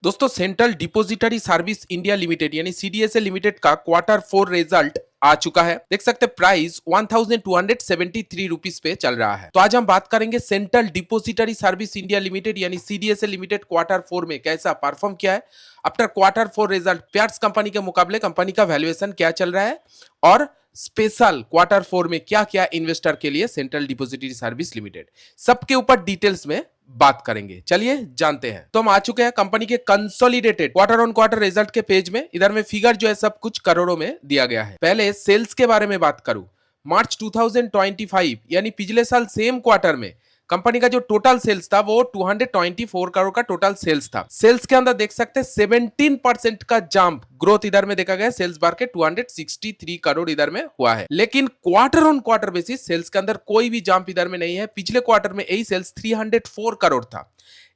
दोस्तों central depository service India limited यानी सीडीएसए limited का क्वार्टर 4 रिजल्ट आ चुका है। देख सकते हैं प्राइस 1273 रुपीस पे चल रहा है। तो आज हम बात करेंगे central depository service India limited यानी सीडीएसए लिमिटेड क्वार्टर 4 में कैसा परफॉर्म किया है, after quarter 4 result pairs company के मुकाबले कंपनी का वैल्यूएशन क्या चल रहा है और स्पेशल क्वार्टर 4 में क्या क्या इन्वेस्टर के लिए सेंट्रल डिपॉजिटरी सर्विस लिमिटेड, सबके ऊपर डिटेल्स में बात करेंगे। चलिए जानते हैं। तो हम आ चुके हैं कंपनी के consolidated quarter on quarter result के पेज में। इधर में फिगर जो है सब कुछ करोड़ों में दिया गया है। पहले सेल्स के बारे में बात करूं, मार्च 2025 यानी पिछले साल सेम क्वार्टर में कंपनी का जो टोटल सेल्स था वो 224 करोड़ का टोटल सेल्स था। सेल्स के अंदर देख सकते हैं 17% का जंप ग्रोथ इधर में देखा गया। सेल्स बार के 263 करोड़ इधर में हुआ है। लेकिन quarter on quarter basis sales के अंदर कोई भी जंप इधर में नहीं है। पिछले क्वार्टर में यही सेल्स 304 करोड़ था।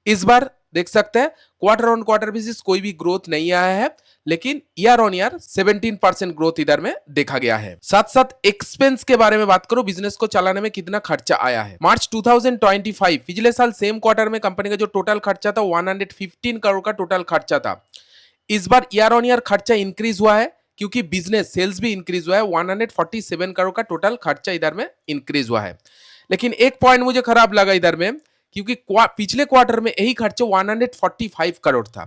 इस बार देख सकते हैं क्वार्टर ऑन क्वार्टर बेसिस कोई भी ग्रोथ नहीं आया है, लेकिन ईयर ऑन ईयर 17% ग्रोथ इधर में देखा गया है। साथ साथ एक्सपेंस के बारे में बात करो, बिजनेस को चलाने में कितना खर्चा आया है। मार्च 2025 पिछले साल सेम क्वार्टर में कंपनी का जो टोटल खर्चा था 115 करोड़ का टोटल खर्चा था। इस बार ईयर ऑन ईयर खर्चा इंक्रीज हुआ है क्योंकि बिजनेस सेल्स भी इंक्रीज हुआ है। 147 करोड़ का टोटल खर्चा इधर में इंक्रीज हुआ है। लेकिन एक पॉइंट मुझे खराब लगा इधर में, क्योंकि पिछले क्वार्टर में यही खर्चा 145 करोड़ था।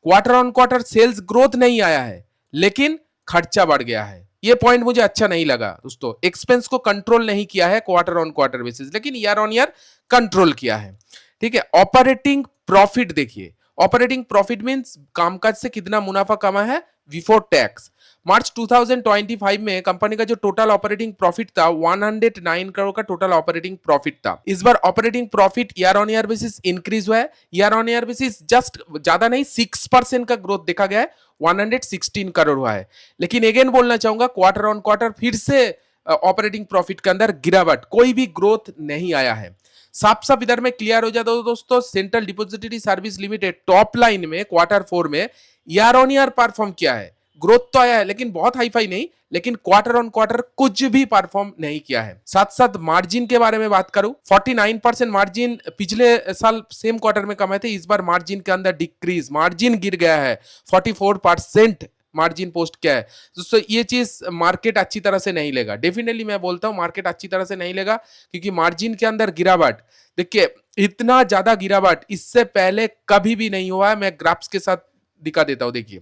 Quarter on quarter sales growth नहीं आया है, लेकिन खर्चा बढ़ गया है। ये पॉइंट मुझे अच्छा नहीं लगा दोस्तों। एक्सपेंस को कंट्रोल नहीं किया है क्वार्टर ऑन क्वार्टर बेसिस, लेकिन ईयर ऑन ईयर कंट्रोल किया है। ठीक है। ऑपरेटिंग प्रॉफिट देखिए, ऑपरेटिंग प्रॉफिट मींस कामकाज से कितना मुनाफा कमा है बिफोर टैक्स। मार्च 2025 में कंपनी का जो टोटल ऑपरेटिंग प्रॉफिट था 109 करोड़ का टोटल ऑपरेटिंग प्रॉफिट था। इस बार operating profit year on year basis increase हुआ है। Year on year basis just ज्यादा नहीं 6% का ग्रोथ देखा गया है। 116 करोड़ हुआ है। लेकिन अगेन बोलना चाहूंगा क्वार्टर ऑन क्वार्टर फिर से ऑपरेटिंग प्रॉफिट के अंदर गिरावट, कोई भी ग्रोथ नहीं आया है। साफ साफ इधर में क्लियर हो जाता है दोस्तों, central depository service limited top line में क्वार्टर 4 में ईयर ऑन ईयर परफॉर्म किया है। ग्रोथ तो आया है लेकिन बहुत हाई फाई नहीं, लेकिन क्वार्टर ऑन क्वार्टर कुछ भी परफॉर्म नहीं किया है। साथ साथ मार्जिन के बारे में बात करूं, 49% मार्जिन पिछले साल सेम क्वार्टर में कमाए थे। इस बार मार्जिन के अंदर डिक्रीज, मार्जिन गिर गया है। 44% मार्जिन पोस्ट किया है दोस्तों। ये चीज मार्केट अच्छी तरह से नहीं लेगा। डेफिनेटली मैं बोलता हूं मार्केट अच्छी तरह से नहीं लेगा, क्योंकि मार्जिन के अंदर गिरावट देखिए, इतना ज्यादा गिरावट इससे पहले कभी भी नहीं हुआ है। मैं ग्राफ्स के साथ दिखा देता हूं। देखिए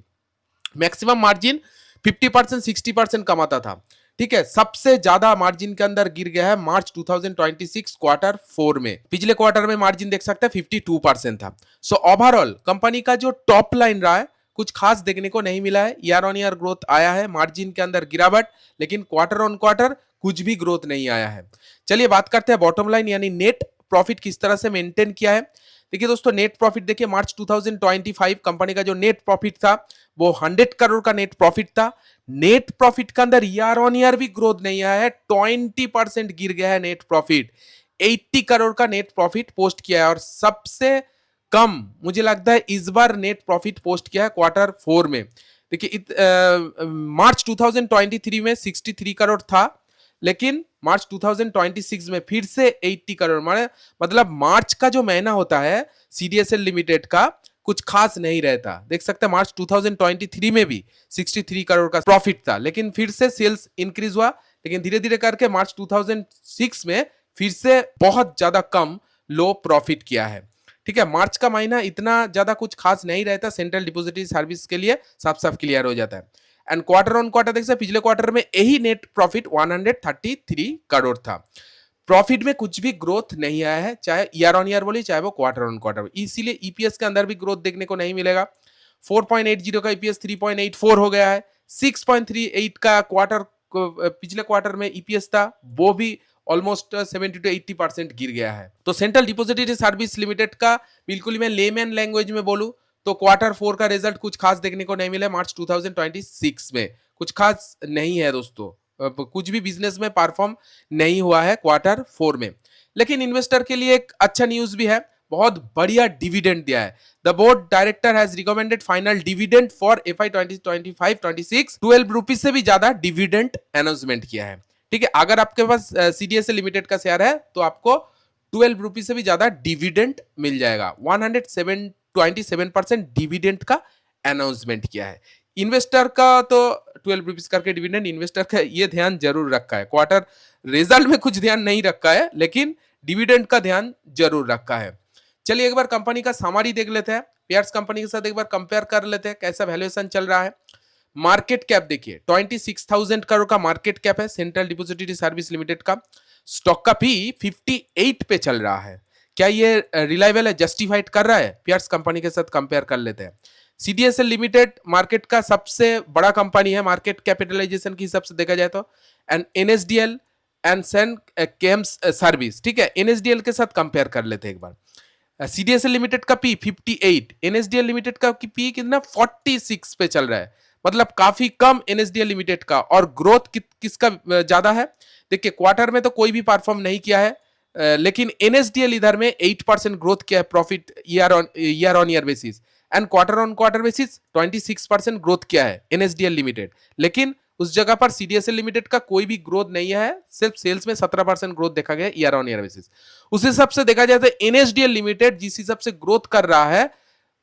मैक्सिमम मार्जिन 50% 60% कमाता था। ठीक है, सबसे ज्यादा मार्जिन के अंदर गिर गया है मार्च 2026 क्वार्टर 4 में। पिछले क्वार्टर में मार्जिन देख सकते हैं 52% था। सो ओवरऑल कंपनी का जो टॉप लाइन रहा है कुछ खास देखने को नहीं मिला है। ईयर ऑन ईयर ग्रोथ आया है, मार्जिन के अंदर गिरावट, लेकिन क्वार्टर ऑन क्वार्टर कुछ भी ग्रोथ नहीं आया है। चलिए बात करते हैं बॉटम लाइन यानी नेट प्रॉफिट किस तरह से मेंटेन किया है। देखिए दोस्तों नेट प्रॉफिट देखिए, मार्च 2025 कंपनी का जो नेट प्रॉफिट था वो 100 करोड़ का नेट प्रॉफिट था। नेट प्रॉफिट के अंदर ईयर ऑन ईयर भी ग्रोथ नहीं आया है, 20% गिर गया है नेट प्रॉफिट। 80 करोड़ का नेट प्रॉफिट पोस्ट किया है और सबसे कम मुझे लगता है इस बार नेट प्रॉफिट पोस्ट किया है क्वार्टर 4 में। देखिए मार्च 2023 में 63 करोड़ था, लेकिन मार्च 2026 में फिर से 80 करोड़, मतलब मार्च का जो महीना होता है सीडीएसएल लिमिटेड का कुछ खास नहीं रहता। देख सकते हैं मार्च 2023 में भी 63 करोड़ का प्रॉफिट था, लेकिन फिर से सेल्स इंक्रीज हुआ, लेकिन धीरे धीरे करके मार्च 2006 में फिर से बहुत ज्यादा कम लो प्रॉफिट किया है। ठीक है, मार्च का महीना इतना ज्यादा कुछ खास नहीं रहता सेंट्रल डिपॉजिटरी सर्विस के लिए, साफ साफ क्लियर हो जाता है। एंड क्वार्टर ऑन क्वार्टर देख सकते पिछले क्वार्टर में यही नेट प्रॉफिट 133 करोड़ था। प्रॉफिट में कुछ भी ग्रोथ नहीं आया है, चाहे ईयर ऑन ईयर बोलिए चाहे वो क्वार्टर ऑन क्वार्टर। इसीलिए ईपीएस के अंदर भी ग्रोथ देखने को नहीं मिलेगा। 4.80 का ईपीएस 3.84 हो गया है। 6.38 का क्वार्टर पिछले क्वार्टर में ईपीएस था, वो भी ऑलमोस्ट 70 to 80% गिर गया है। तो सेंट्रल डिपॉजिटरी सर्विस लिमिटेड का बिल्कुल मैं लेमैन लैंग्वेज में बोलूं तो क्वार्टर 4 का रिजल्ट कुछ खास देखने को नहीं मिला। मार्च 2026 में कुछ खास नहीं है दोस्तों, कुछ भी बिजनेस में परफॉर्म नहीं हुआ है क्वार्टर 4 में। लेकिन इन्वेस्टर के लिए एक अच्छा न्यूज भी है, बहुत बढ़िया डिविडेंड दिया है। The board director has recommended final dividend for FI 2025-26 12 rupees से भी ज्यादा डिविडेंड अनाउंसमेंट किया है। ठीक है, अगर आपके पास सीडीएसए लिमिटेड का शेयर है तो आपको 12 रुपीज से भी ज्यादा डिविडेंड मिल जाएगा। 107 27% डिविडेंड का अनाउंसमेंट किया है। इन्वेस्टर का तो 12 रुपीज करके डिविडेंड, इन्वेस्टर का ये ध्यान जरूर रखा है। क्वार्टर रिजल्ट में कुछ ध्यान नहीं रखा है, लेकिन डिविडेंड का ध्यान जरूर रखा है। चलिए एक बार कंपनी का समरी देख लेते हैं, पेयर्स कंपनी के साथ एक बार कंपेयर कर लेते हैं कैसा वैल्यूएशन चल रहा है। मार्केट कैप देखिए 26,000 करोड़ का मार्केट कैप है सेंट्रल डिपॉजिटरी सर्विस लिमिटेड का। स्टॉक का पी 58 पे चल रहा है। क्या ये रिलायबल है, जस्टिफाइड कर रहा है? पेयर्स कंपनी के साथ कंपेयर कर लेते हैं। सीडीएसएल लिमिटेड मार्केट का सबसे बड़ा कंपनी है मार्केट कैपिटलाइजेशन के हिसाब से देखा जाए तो, and NSDL and Sen Kemps service, ठीक है, एनएसडीएल के साथ कंपेयर कर लेते हैं एक बार। सीडीएसएल लिमिटेड का पी 58, एनएसडीएल लिमिटेड का पी कितना 46 पे चल रहा है, मतलब काफी कम एनएसडीएल लिमिटेड का। और ग्रोथ किसका ज्यादा है? देखिए क्वार्टर में तो कोई भी परफॉर्म नहीं किया है, लेकिन एनएसडीएल इधर में 8% ग्रोथ किया है profit year on year basis, and quarter on quarter basis 26% growth किया है एनएसडीएल लिमिटेड। लेकिन उस जगह पर सीडीएसएल लिमिटेड का कोई भी ग्रोथ नहीं है, सिर्फ सेल्स में 17% ग्रोथ देखा गया ईयर ऑन ईयर बेसिस। उस हिसाब से देखा जाए तो एनएसडीएल लिमिटेड जिस हिसाब से ग्रोथ कर रहा है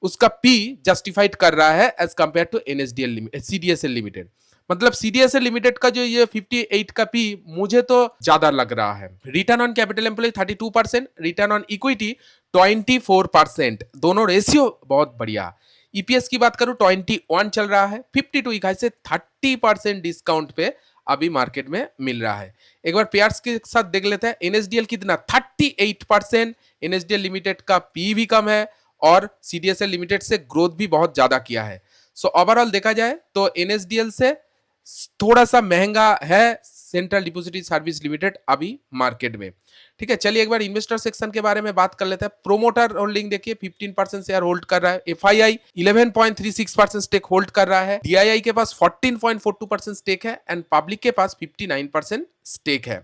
उसका पी जस्टिफाइड कर रहा है as compare to NSDL CDSL limited. मतलब सीडीएसएल लिमिटेड का जो ये 58 का पी मुझे तो ज्यादा लग रहा है। Return on capital employ 32%, return on equity 24%, दोनों रेशियो बहुत बढ़िया। ईपीएस की बात करूं 21 चल रहा है, 52 इकाई से 30% डिस्काउंट पे अभी मार्केट में मिल रहा है। एक बार पेयर्स के साथ देख लेते हैं। एनएसडीएल कितना 38%, एनएसडीएल लिमिटेड का पी भी कम है और सीडीएसएल लिमिटेड से ग्रोथ भी बहुत ज्यादा किया है। सो ओवरऑल देखा जाए तो एनएसडीएल से थोड़ा सा महंगा है सेंट्रल डिपॉजिटरी सर्विस लिमिटेड अभी मार्केट में। ठीक है, चलिए एक बार इन्वेस्टर सेक्शन के बारे में बात कर लेते हैं। प्रोमोटर होल्डिंग देखिए 15% शेयर होल्ड कर रहा है, एफआईआई 11.36% स्टेक होल्ड कर रहा है, डीआईआई के पास 14.42% स्टेक है एंड पब्लिक के पास 59% स्टेक है।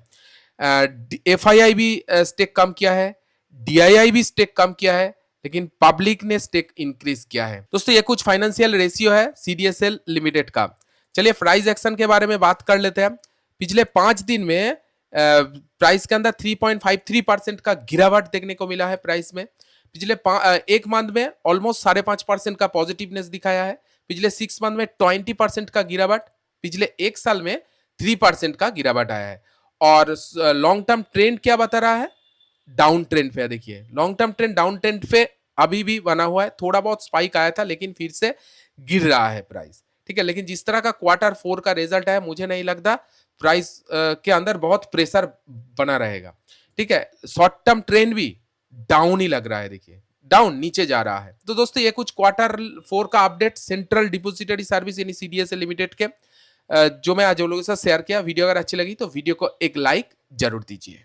एफआईआई भी स्टेक कम किया है, डीआईआई भी स्टेक कम किया है, लेकिन पब्लिक ने स्टेक इंक्रीज किया है। दोस्तों ये कुछ फाइनेंशियल रेशियो है सीडीएसएल लिमिटेड का। चलिए प्राइस एक्शन के बारे में बात कर लेते हैं। पिछले 5 दिन में प्राइस के अंदर 3.53% का गिरावट देखने को मिला है प्राइस में। पिछले एक मंथ में ऑलमोस्ट 5.5% का पॉजिटिवनेस दिखाया है। पिछले 6 मंथ में 20% का गिरावट, पिछले एक साल में 3% का गिरावट आया है। और लॉन्ग टर्म ट्रेंड क्या बता रहा है? डाउन ट्रेंड पे। देखिए long term trend down trend पे अभी भी बना हुआ है, थोड़ा बहुत स्पाइक आया था लेकिन फिर से गिर रहा है प्राइस। ठीक है, लेकिन जिस तरह का क्वार्टर 4 का रिजल्ट है मुझे नहीं लगता प्राइस के अंदर बहुत प्रेशर बना रहेगा। ठीक है, शॉर्ट टर्म ट्रेंड भी डाउन ही लग रहा है, देखिए डाउन नीचे जा रहा है। तो दोस्तों ये कुछ क्वार्टर 4 का अपडेट सेंट्रल डिपॉजिटरी सर्विस यानी सीडीएसएल लिमिटेड के जो मैं आज लोगों के साथ शेयर किया। वीडियो अगर अच्छी लगी तो वीडियो को एक लाइक जरूर दीजिए।